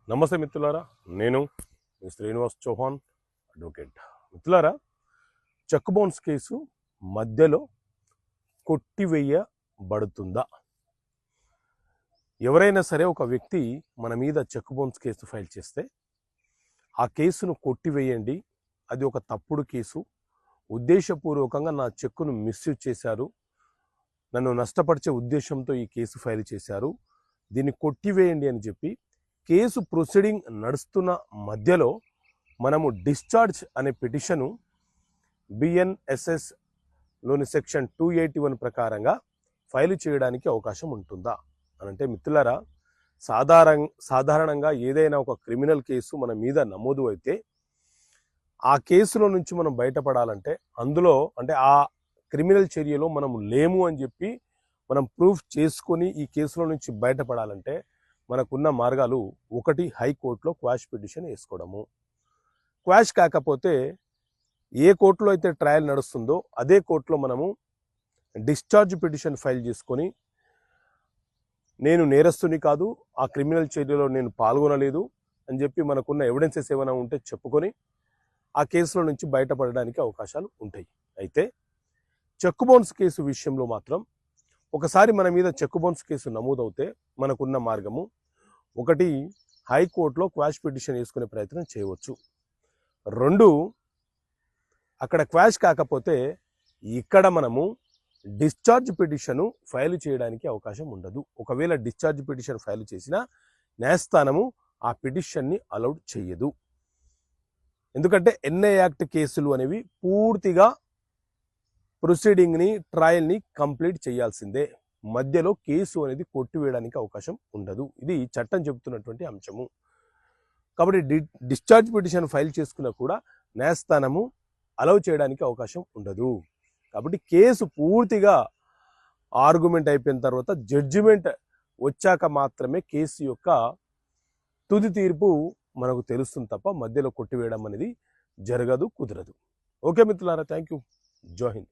నమస్తే మిత్రులారా, నేను మీ శ్రీనివాస్ చౌహాన్ అడ్వకేట్. మిత్రులారా, చెక్ బౌన్స్ కేసు మధ్యలో కొట్టివేయబడుతుందా? ఎవరైనా సరే ఒక వ్యక్తి మన మీద చెక్ బౌన్స్ కేసు ఫైల్ చేస్తే ఆ కేసును కొట్టివేయండి, అది ఒక తప్పుడు కేసు, ఉద్దేశపూర్వకంగా నా చెక్కును మిస్యూజ్ చేశారు, నన్ను నష్టపరిచే ఉద్దేశంతో ఈ కేసు ఫైల్ చేశారు, దీన్ని కొట్టివేయండి అని చెప్పి కేసు ప్రొసీడింగ్ నడుస్తున్న మధ్యలో మనము డిశ్చార్జ్ అనే పిటిషను బిఎన్ఎస్ఎస్లోని సెక్షన్ 281 ప్రకారంగా ఫైల్ చేయడానికి అవకాశం ఉంటుందా అని అంటే, మిత్రులారా, సాధారణంగా ఏదైనా ఒక క్రిమినల్ కేసు మన మీద నమోదు అయితే ఆ కేసులో నుంచి మనం బయటపడాలంటే, అందులో అంటే ఆ క్రిమినల్ చర్యలో మనం లేము అని చెప్పి మనం ప్రూఫ్ చేసుకొని ఈ కేసులో నుంచి బయటపడాలంటే మనకున్న మార్గాలు, ఒకటి హైకోర్టులో క్వాష్ పిటిషన్ వేసుకోవడము, క్వాష్ కాకపోతే ఏ కోర్టులో అయితే ట్రయల్ నడుస్తుందో అదే కోర్టులో మనము డిశ్చార్జ్ పిటిషన్ ఫైల్ చేసుకొని, నేను నేరస్తుని కాదు, ఆ క్రిమినల్ చర్యలో నేను పాల్గొనలేదు అని చెప్పి మనకున్న ఎవిడెన్సెస్ ఏమైనా ఉంటే చెప్పుకొని ఆ కేసులో నుంచి బయటపడడానికి అవకాశాలు ఉంటాయి. అయితే చెక్ బౌన్స్ కేసు విషయంలో మాత్రం ఒకసారి మన మీద చెక్ బౌన్స్ కేసు నమోదవుతే మనకున్న మార్గము, ఒకటి హైకోర్టులో క్వాష్ పిటిషన్ వేసుకునే ప్రయత్నం చేయవచ్చు, రెండు అక్కడ క్వాష్ కాకపోతే ఇక్కడ మనము డిశ్చార్జ్ పిటిషను ఫైల్ చేయడానికి అవకాశం ఉండదు. ఒకవేళ డిశ్చార్జ్ పిటిషన్ ఫైల్ చేసినా న్యాయస్థానము ఆ పిటిషన్ని అలౌడ్ చేయదు. ఎందుకంటే ఎన్ఐ యాక్ట్ కేసులు అనేవి పూర్తిగా ప్రొసీడింగ్ని, ట్రయల్ని కంప్లీట్ చేయాల్సిందే. మధ్యలో కేసు అనేది కొట్టివేయడానికి అవకాశం ఉండదు. ఇది చట్టం చెబుతున్నటువంటి అంశము. కాబట్టి డిశ్చార్జ్ పిటిషన్ ఫైల్ చేసుకున్నా కూడా న్యాయస్థానము అలౌ చేయడానికి అవకాశం ఉండదు. కాబట్టి కేసు పూర్తిగా ఆర్గ్యుమెంట్ అయిపోయిన తర్వాత జడ్జిమెంట్ వచ్చాక మాత్రమే కేసు యొక్క తుది తీర్పు మనకు తెలుస్తుంది తప్ప మధ్యలో కొట్టివేయడం అనేది జరగదు, కుదరదు. ఓకే మిత్రులారా, థ్యాంక్ యూ. జై హింద్.